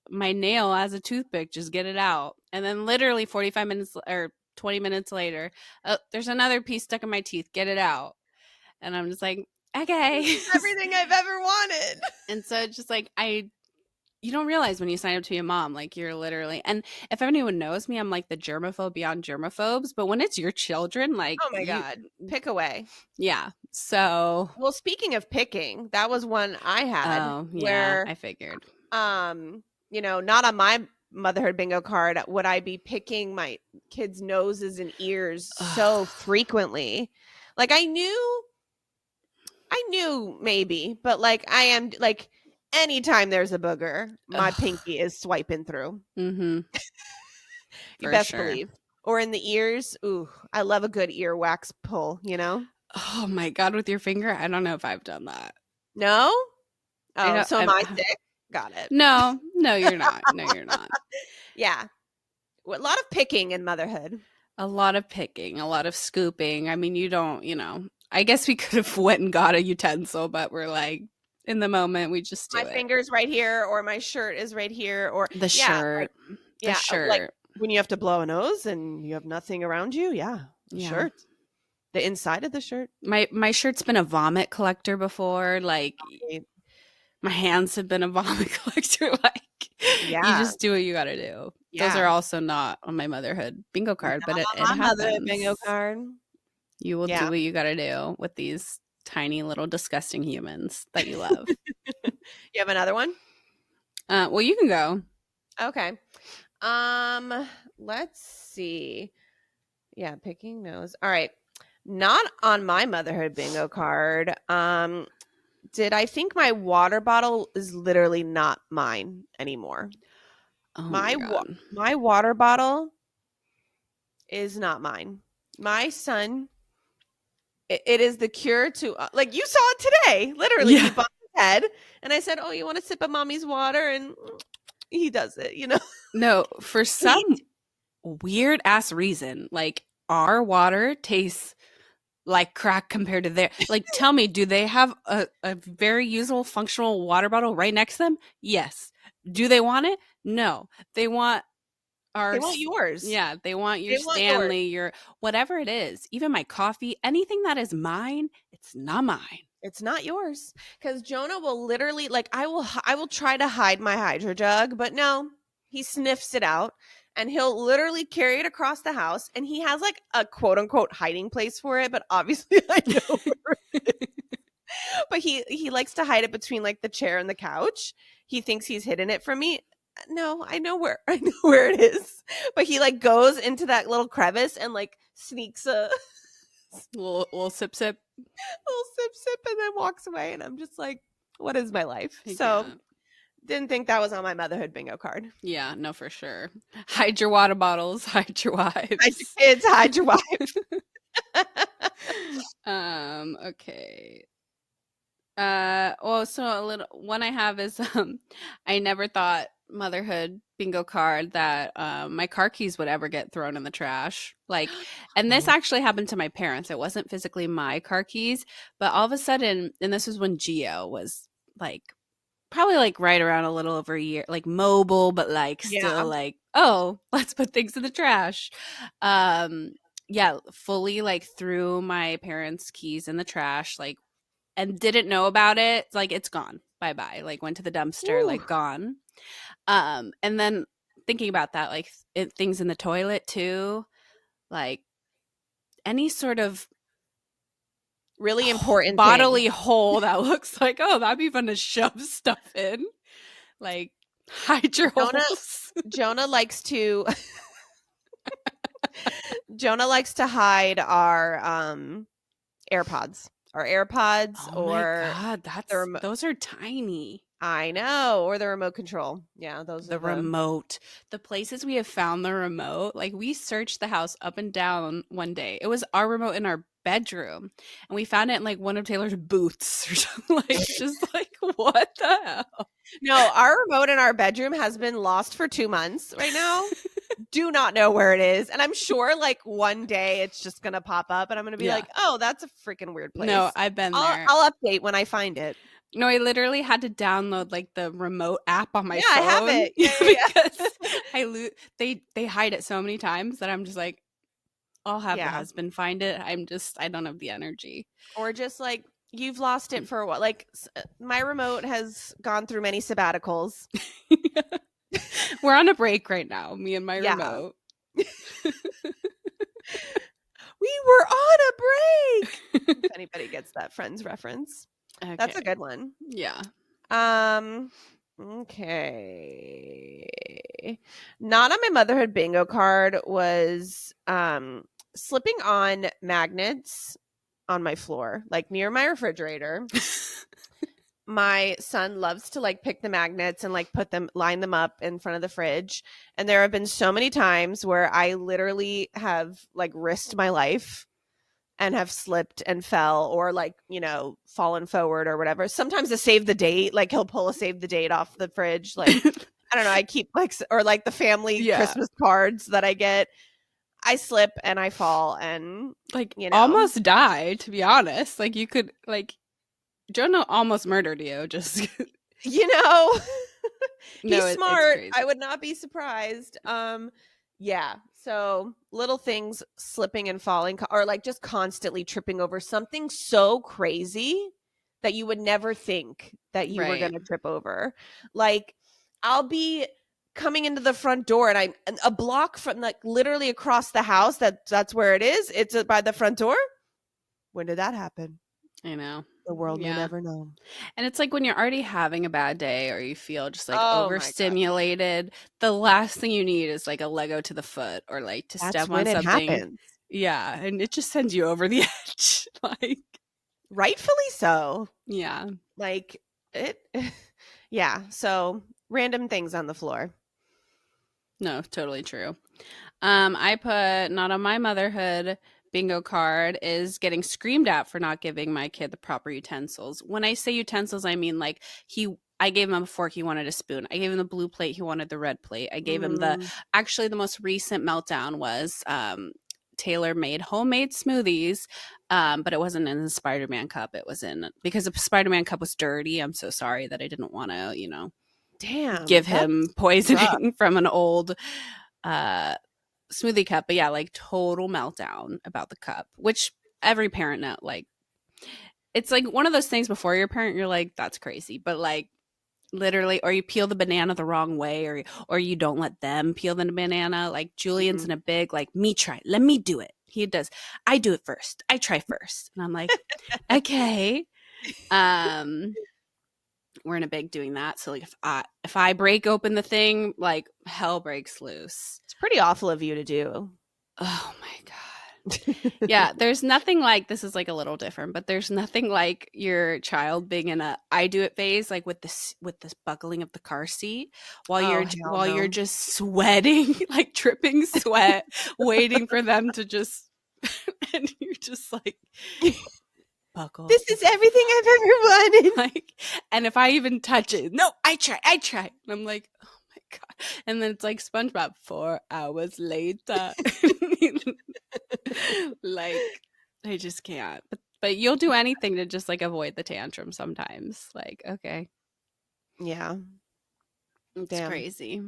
my nail as a toothpick, just get it out. And then literally 45 minutes or 20 minutes later, oh, there's another piece stuck in my teeth. Get it out. And I'm just like, This "Okay." is everything I've ever wanted. And so it's just like you don't realize when you sign up to be a mom, like you're literally, and if anyone knows me, I'm like the germaphobe beyond germaphobes. But when it's your children, like Oh my God. Pick away. yeah. So, Well, speaking of picking, that was one I had oh yeah, where, I figured. not on my motherhood bingo card would I be picking my kids' noses and ears so Ugh. frequently. Like, I knew maybe, but like I am like anytime there's a booger, my Ugh. pinky is swiping through. Mm-hmm. You For best sure. believe. Or in the ears. Ooh, I love a good earwax pull. Oh my god, with your finger, I don't know if I've done that. No? I Oh, don't. so am I'm, I sick? Got it. no, no, you're not. No, you're not. Yeah. A lot of picking in motherhood. A lot of picking, a lot of scooping. I mean, you don't. I guess we could have went and got a utensil, but we're like, in the moment, we just do My it. finger's right here, or my shirt is right here, or The yeah, like shirt. The yeah, like shirt. when you have to blow a nose and you have nothing around you. Yeah, a Yeah. shirt. The inside of the shirt. My shirt's been a vomit collector before. Like Right. my hands have been a vomit collector. Like you Yeah, just do what you got to do. Those are yeah. also not on my motherhood bingo card, but Not it on my motherhood bingo happens. card. You will do Yeah. what you got to do with these tiny little disgusting humans that you love. You have another one? Well, you can go. Okay. Um, let's see. Yeah, picking nose. All right. Not on my motherhood bingo card. Did I think my water bottle is literally not mine anymore? Oh my My god. my water bottle is not mine. My son, it is the cure to like you saw it today. Literally, he Yeah. bumped his head, and I said, "Oh, you want a sip of mommy's water?" And he does it. You know, No, for he some weird ass reason, like our water tastes like crack compared to their, like, tell me, do they have a very usable functional water bottle right next to them? Yes. Do they want it? No. They want our they want yours. yeah, they want your They want yours. Stanley, your whatever it is, even my coffee, anything that is mine, it's not mine. It's not yours because Jonah will literally like I will try to hide my hydro jug, but no, he sniffs it out and he'll literally carry it across the house and he has like a quote unquote hiding place for it, but obviously I know but he likes to hide it between like the chair and the couch. He thinks he's hidden it from me. No, I know where I know where it is. But he like goes into that little crevice and like sneaks a Little sip sip. little sip and then walks away and I'm just like, what is my life? So Yeah. didn't think that was on my motherhood bingo card. Yeah, no, for sure. Hide your water bottles, hide your Hide your wives. kids, hide your wife. Okay. Well, so a little one I have is I never thought motherhood bingo card that my car keys would ever get thrown in the trash. Like, and this Oh, actually happened to my parents. It wasn't physically my car keys, but all of a sudden, and this was when Geo was like probably like right around a little over a year, like mobile, but like still yeah. like, oh, let's put things in the trash. Um, yeah, fully like threw my parents' keys in the trash, like, and didn't know about it. Like, it's gone. Bye bye. Like, went to the dumpster, Ooh, like, gone. And then thinking about that, like, things in the toilet too, like, any sort of really important thing. bodily hole that looks like, oh, that'd be fun to shove stuff in. Like, hide your Jonah holes. Jonah likes to Jonah likes to hide AirPods. Our AirPods Oh my or god, the those are tiny. I know, or the remote control. Yeah, those are The the remote. The places we have found the remote, like we searched the house up and down one day. It was our remote in our bedroom. And we found it in like one of Taylor's boots or something. Like, just like, what the hell? No, our remote in our bedroom has been lost for 2 months right now. Do not know where it is. And I'm sure like one day it's just gonna pop up and I'm gonna be Yeah. like, oh, that's a freaking weird No, place. I've been I'll there. I'll update when I find it. No, I literally had to download like the remote app on my Yeah, I have phone it. Yeah, because yeah, they hide it so many times that I'm just like, I'll have the yeah. husband find it. I don't have the energy. Or just like you've lost it for what? Like my remote has gone through many sabbaticals. We're on a break right now, me and my Yeah. remote. We were on a break. If anybody gets that Friends reference. That's a Okay. good one. Yeah. Um okay. Not on my motherhood bingo card was slipping on magnets on my floor, like near my refrigerator. My son loves to like pick the magnets and like put them line them up in front of the fridge, and there have been so many times where I literally have like risked my life and have slipped and fell or like, fallen forward or whatever. Sometimes to save the date, like he'll pull a save the date off the fridge. Like, I don't know. I keep like, or like the family Yeah. Christmas cards that I get. I slip and I fall and, Like you know, almost die, to be honest. Like you could like Jonah almost murdered you. Just you know, no, he's it's smart. I crazy. would not be surprised. Yeah. So little things slipping and falling or like just constantly tripping over something so crazy that you would never think that you were Right. going to trip over. Like I'll be coming into the front door and I'm a block from like literally across the house that's where it is. It's by the front door. When did that happen? I know. The world may Yeah. never know. And it's like when you're already having a bad day or you feel just like Oh my god. overstimulated, the last thing you need is like a Lego to the foot or like to That's step on when it something. happens. Yeah. And it just sends you over the edge. Like, Rightfully so. yeah. Like it yeah, so random things on the floor. No, totally true. I put not on my motherhood bingo card is getting screamed at for not giving my kid the proper utensils. When I say utensils, I mean like I gave him a fork, he wanted a spoon. I gave him the blue plate, he wanted the red plate. I gave him Mm, actually the most recent meltdown was Taylor made homemade smoothies, but it wasn't in the Spider-Man cup. It was in because the Spider-Man cup was dirty. I'm so sorry that I didn't want to, damn, give him that's rough. poisoning from an old uh smoothie cup. But yeah, like total meltdown about the cup, which every parent know. Like it's like one of those things before you're a parent, you're like, that's crazy. But like literally, or you peel the banana the wrong way, or you don't let them peel the banana. Like Julian's Mm. in a big like me try, let me do it. He does. I do it first. I try first, and I'm like, okay. Um, we're in a big doing that. So like if I break open the thing, like hell breaks loose. It's pretty awful of you to do. Oh my god. Yeah, there's nothing like this is like a little different, but there's nothing like your child being in a I do it phase like with this buckling of the car seat Oh, hell while you're no. just sweating, like dripping sweat, waiting for them to just and you're just like buckle, This is everything I've ever wanted. like, and if I even touch it, no, I try. And I'm like, oh my god. And then it's like SpongeBob 4 hours later. Like, I just can't. But you'll do anything to just like avoid the tantrum sometimes. Like, okay. Yeah. It's Damn. crazy.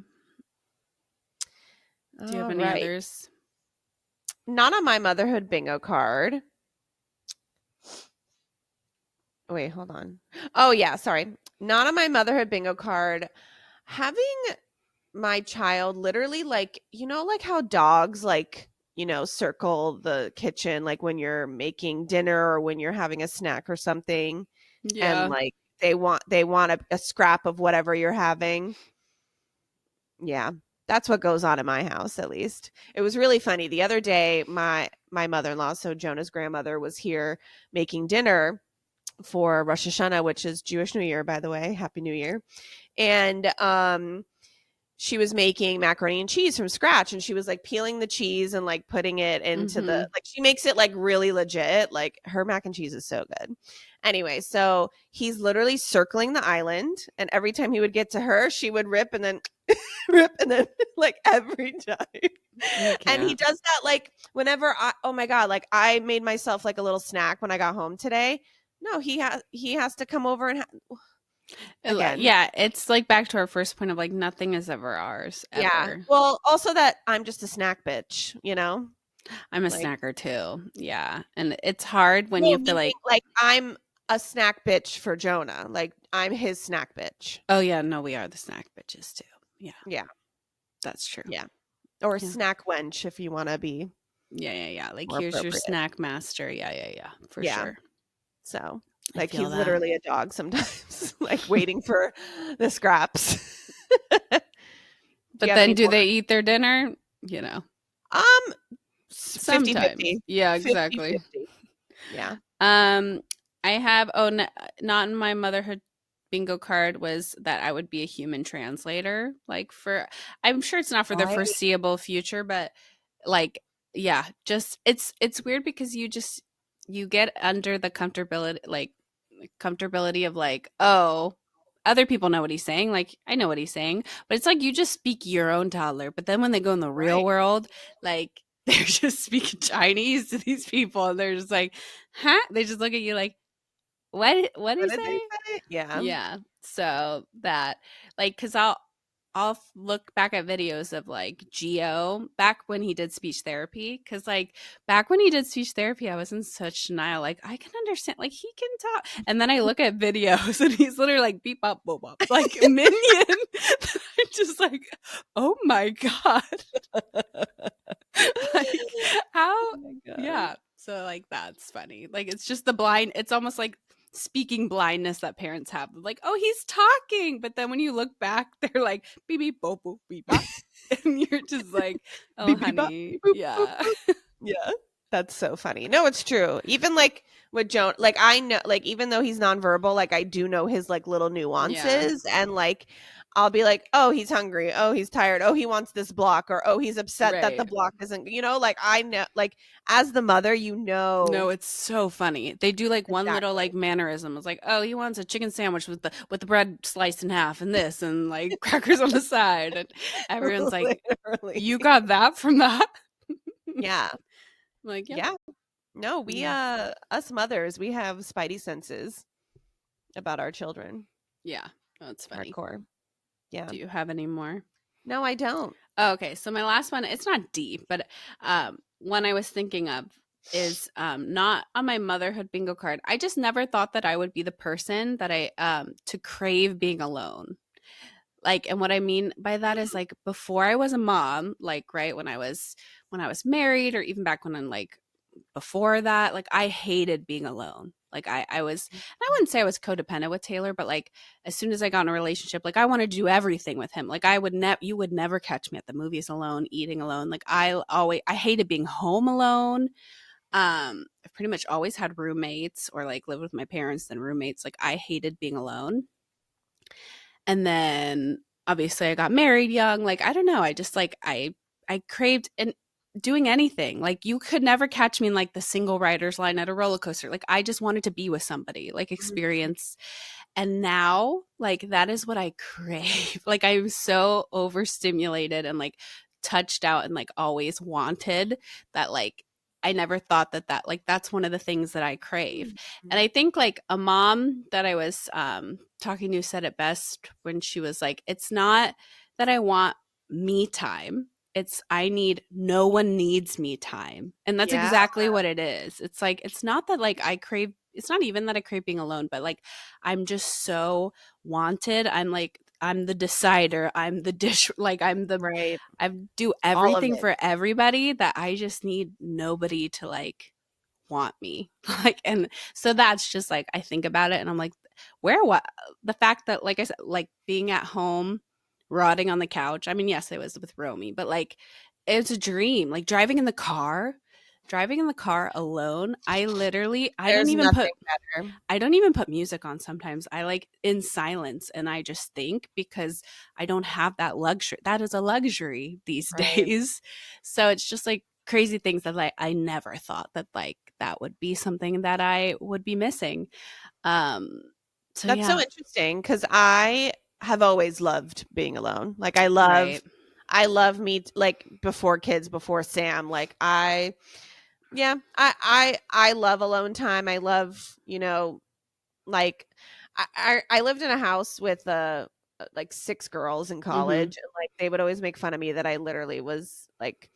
Do you have All any right. others? Not on my motherhood bingo card. Wait, hold on. Oh, yeah. Sorry. Not on my motherhood bingo card. Having my child literally, like, like how dogs, like, circle the kitchen, like when you're making dinner or when you're having a snack or something, and Yeah. like they want a scrap of whatever you're having. Yeah, that's what goes on in my house, at least. It was really funny. The other day, my mother-in-law, so Jonah's grandmother, was here making dinner for Rosh Hashanah, which is Jewish New Year, by the way. Happy New Year. And she was making macaroni and cheese from scratch, and she was like peeling the cheese and like putting it into the, Mm-hmm. like, she makes it like really legit. Like her mac and cheese is so good. Anyway, so he's literally circling the island, and every time he would get to her, she would rip and then rip and then like every time. You And he can't. does that like whenever oh my god, like I made myself like a little snack when I got home today. No, he has to come over and again. Yeah, it's like back to our first point of like nothing is ever ours, Yeah. ever. Well, also that I'm just a snack bitch. I'm a Like, snacker too. Yeah. And it's hard when you well, have to meaning like, like I'm a snack bitch for Jonah. Like I'm his snack bitch. oh yeah, no, we are the snack bitches too. Yeah, Yeah. that's true. Yeah. Or Yeah. snack wench if you want to be Yeah. Like more here's your appropriate. snack master. Yeah, for Yeah. sure. So, I like feel he's that. literally a dog sometimes, like waiting for the scraps. Do you But have then any do more? they eat their dinner? You know, Um, 50 sometimes. 50. Yeah, 50 exactly. 50. Yeah. Um, I have, not in my motherhood bingo card was that I would be a human translator. Like I'm sure it's not for the Right. foreseeable future, but like, yeah, just it's weird because you get under the comfortability of like, oh, other people know what he's saying. Like I know what he's saying, but it's like you just speak your own toddler. But then when they go in the real Right. world, like they're just speaking Chinese to these people, and they're just like, huh? They just look at you like, what do What you did they say? say? Yeah. Yeah. So that like cuz look back at videos of like Geo back when he did speech therapy cuz like back when he did speech therapy I was in such denial like I can understand like he can talk and then I look at videos and he's literally like beep bop boop bop like minion. I'm just like oh my god. Like how Oh my god. yeah so like that's funny like it's just the blind it's almost like speaking blindness that parents have like oh he's talking but then when you look back they're like beep beep boop boop beep bop and you're just like oh Beep beep bop, honey beep boop boop yeah boop. Yeah. That's so funny. No, it's true. Even like with Joan, like I know, like even though he's nonverbal, like I do know his like little yeah nuances, and like I'll be like, oh, he's hungry. Oh, he's tired. Oh, he wants this block. Or, oh, he's upset that the Right. block isn't, like I know, like as the mother, No, it's so funny. They do like one little exactly. like mannerism. It's like, oh, he wants a chicken sandwich with the bread sliced in half and this and like crackers on the side, and everyone's like, Literally. you got that from that? I'm Yeah. like, yep. Yeah. No, we, Mm, us mothers, we have spidey senses about our children. yeah. Oh, it's funny. Hardcore. Yeah. Do you have any more? No, I don't. Oh, okay, so my last one, it's not deep, but one I was thinking of is not on my motherhood bingo card. I just never thought that I would be the person that I to crave being alone. Like, and what I mean by that is like before I was a mom, like right when I was married, or even back when I'm like before that, like I hated being alone. Like I wouldn't say I was codependent with Taylor, but like as soon as I got in a relationship, like I wanted to do everything with him. Like you would never catch me at the movies alone, eating alone. Like I hated being home alone. I've pretty much always had roommates or like lived with my parents, then roommates. Like I hated being alone. And then obviously I got married young. Like I don't know, I just like I craved and doing anything. Like you could never catch me in like the single riders line at a roller coaster. Like I just wanted to be with somebody, like Mhm. experience. And now like that is what I crave. Like I'm so overstimulated and like touched out and like always wanted that like I never thought that like that's one of the things that I crave. And Mhm. I think like a mom that I was talking to said it best when she was like, it's not that I want me time. It's I need no one needs me time. And that's Yeah. exactly what it is. It's like it's not that like I crave it's not even that I crave being alone, but like I'm just so wanted. I'm like I'm the decider. I'm the dish like Right. I do All of everything it. for everybody that I just need nobody to like want me. Like and so that's just like I think about it and I'm like where what the fact that like I said like being at home rotting on the couch. I mean, yes, it was with Romy, but like it's a dream. Like driving in the car alone. There's nothing better. I don't even put music on sometimes. I like in silence and I just think because I don't have that luxury. That is a luxury these Right. days. So it's just like crazy things that like I never thought that like that would be something that I would be missing. Um so That's so yeah, interesting because I have always loved being alone. Like right. I love me like before kids, before Sam. Like yeah, I love alone time. I love, like I lived in a house with like six girls in Mhm. college, and like they would always make fun of me that I literally was like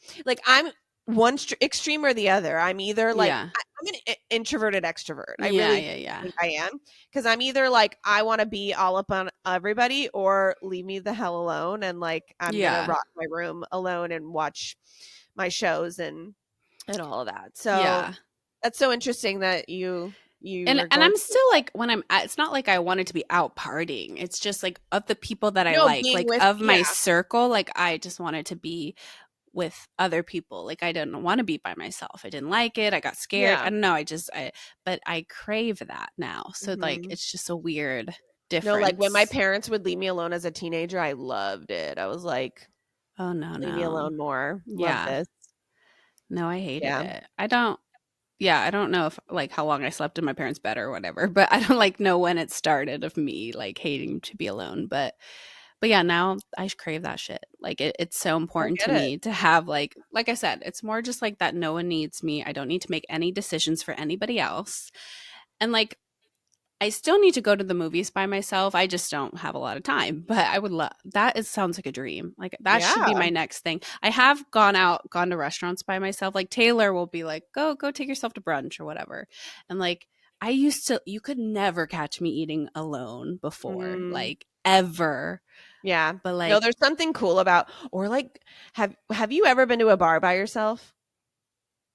I'm one extreme or the other. I'm either like Yeah. I'm an introverted extrovert. I Yeah, really yeah, yeah. think I am, because I'm either like I want to be all up on everybody, or leave me the hell alone, and like I'm gonna Yeah. rock my room alone and watch my shows and all of that. So Yeah. that's so interesting that you are And going I'm through still that. like when I'm it's not like I wanted to be out partying. It's just like of the people that I No, being like with, of yeah. my circle, like I just wanted to be with other people. Like I didn't want to be by myself. I didn't like it. I got scared. Yeah. I don't know. But I crave that now. So like Mhm. it's just a weird No, like when my difference. parents would leave me alone as a teenager, I loved it. I was like, Oh no, "Leave me no. alone more. Love Yeah. this." No, I hated Yeah. it. I don't yeah, I don't know if like how long I slept in my parents' bed or whatever, but I don't like know when it started of me like hating to be alone. But yeah, now I crave that shit. Like it's so I important to get it. me to have like I said, it's more just like that no one needs me. I don't need to make any decisions for anybody else. And like I still need to go to the movies by myself. I just don't have a lot of time, but I would love that. It sounds like a dream. Like that should be Yeah. my next thing. I have gone to restaurants by myself. Like Taylor will be like, go take yourself to brunch or whatever. And like I used to, you could never catch me eating alone before, Mm, like ever. yeah. But No, like, there's something cool about, or like have you ever been to a bar by yourself?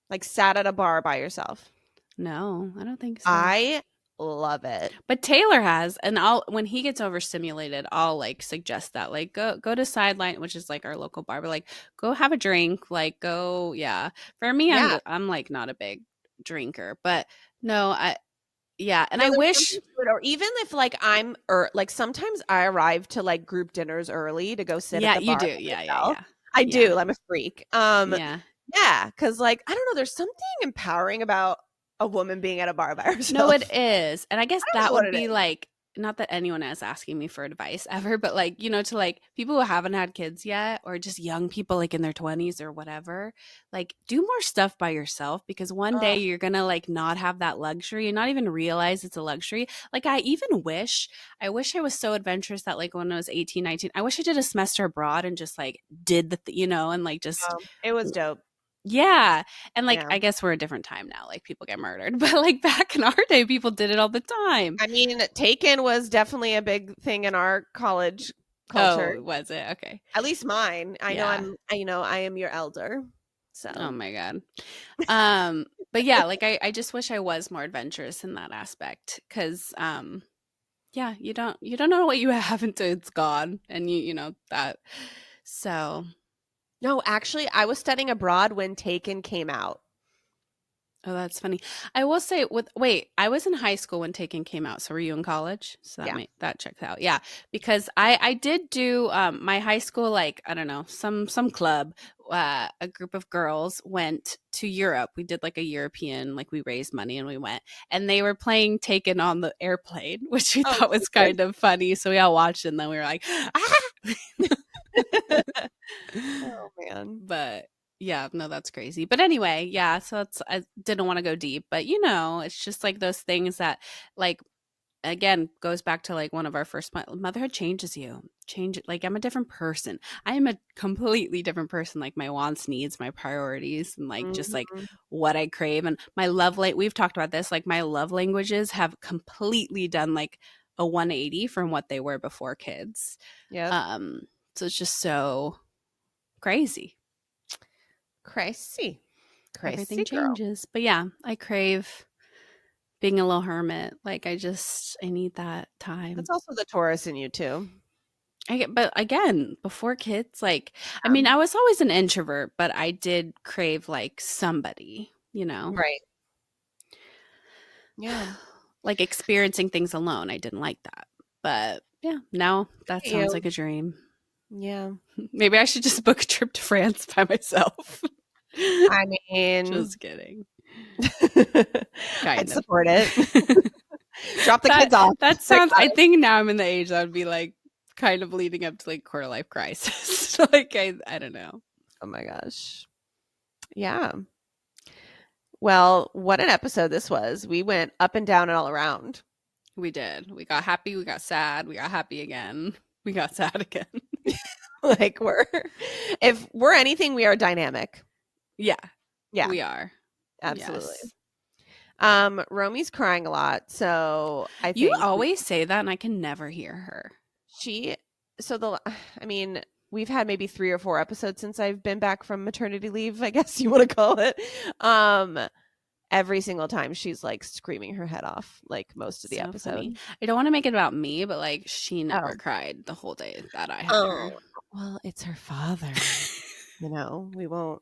Like sat at a bar by yourself? no, I don't think so. I love it. But Taylor has, and I'll when he gets overstimulated, I'll like suggest that like go to Sideline, which is like our local bar, but like go have a drink, like go yeah. For me, Yeah. I'm like not a big drinker, but no, Yeah, and I There's wish something to it, or even if like I'm or like sometimes I arrive to like group dinners early to go sit at yeah, the you bar do. by Yeah, yeah, myself. yeah. I Yeah. do. I'm a freak. Yeah. Yeah, because like I don't know, there's something empowering about a woman being at a bar by No, it herself. is. And I guess I don't that know what would it be is. like, not that anyone is asking me for advice ever, but like, to like people who haven't had kids yet or just young people like in their 20s or whatever, like do more stuff by yourself because one day Oh, you're going to like not have that luxury and not even realize it's a luxury. Like I wish I was so adventurous that like when I was 18, 19, I wish I did a semester abroad and just like did and like just it was dope. yeah. And like Yeah. I guess we're a different time now. Like people get murdered. But like back in our day, people did it all the time. I mean, Taken was definitely a big thing in our college culture. Oh, was it? Okay. At least mine. I know Yeah. I am your elder. Oh So, my God. But yeah, like I just wish I was more adventurous in that aspect. Cause yeah, you don't know what you have until it's gone. And you know that. So no, actually, I was studying abroad when Taken came out. oh, that's funny. I will say I was in high school when Taken came out. So were you in college? So Yeah. that checks out. Yeah, because I did do my high school like I don't know some club. A group of girls went to Europe. We did like a European like we raised money and we went and they were playing Taken on the airplane, which we Oh, thought was good. kind of funny. So we all watched it and then we were like, Oh man. but yeah, no, that's crazy. But anyway, yeah, so that's I didn't want to go deep, but it's just like those things that like again goes back to like one of our first motherhood changes you. Change it like I'm a different person. I am a completely different person like my wants, needs, my priorities and like just like Mhm. what I crave and my love we've talked about this like my love languages have completely done like a 180 from what they were before kids. Yep. Um so it's just so crazy. Crazy. Everything Crazy girl. changes. But yeah, I crave being a little hermit. Like I need that time. That's also the Taurus in you too. But again, before kids, like I mean, I was always an introvert, but I did crave like somebody. Right. Yeah. Like experiencing things alone. I didn't like that. But yeah, now that sounds You. like a dream. Yeah. Maybe I should just book a trip to France by myself. I mean, Just kidding. I'd Kind of. support it. Drop the that kids off. that I sounds got I it. think now I'm in the age that would be like kind of leading up to like quarter life crisis. Like I don't know. Oh my gosh. Yeah. Well, what an episode this was. We went up and down and all around. We did. We got happy, we got sad, we got happy again. We got sad again. Like if we're anything, we are dynamic. Yeah, Yeah, we are. absolutely. Yes. Romi's crying a lot, so I You think always say that and I can nenever hear her. she so the I mean, we've had maybe 3 or 4 episodes since I've been back from maternity leave, I guess you want to call it. Um every single time she's like screaming her head off like most of the So funny. episode. I don't want to make it about me, but like she never Oh. cried the whole day that I had her. Oh, well, it's her father. We won't.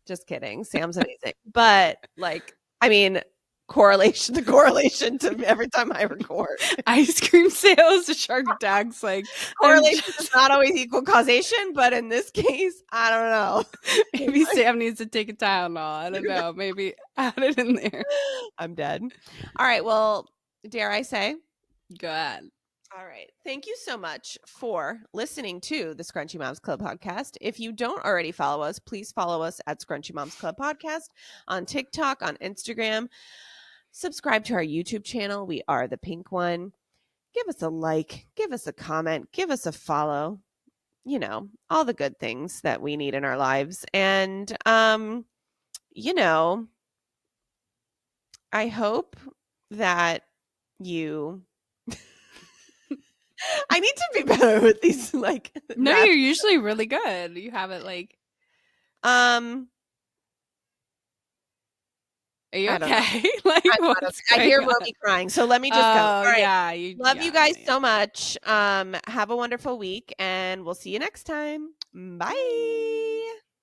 Just kidding. Sam's amazing. But like, I mean, the correlation to every time I record. Ice cream sales, shark attacks, like I'm Correlation does just not always equal causation, but in this case, I don't know. maybe Sam needs to take a Tylenol. I don't know. Maybe add it in there. I'm dead. All right. Well, dare I say? Go ahead. All right. Thank you so much for listening to the Scrunchy Moms Club podcast. If you don't already follow us, please follow us at Scrunchy Moms Club podcast on TikTok, on Instagram. Subscribe to our YouTube channel. We are the pink one. Give us a like, give us a comment, give us a follow. All the good things that we need in our lives. And you know, I hope that you I need to be better with these like No, you're usually really good. You have it like um are you I don't know. okay? Like I'm not what's okay. I going hear on? Romy crying. So let me just go. All Oh right. yeah, Love you yeah, guys yeah. so much. Have a wonderful week and we'll see you next time. Bye.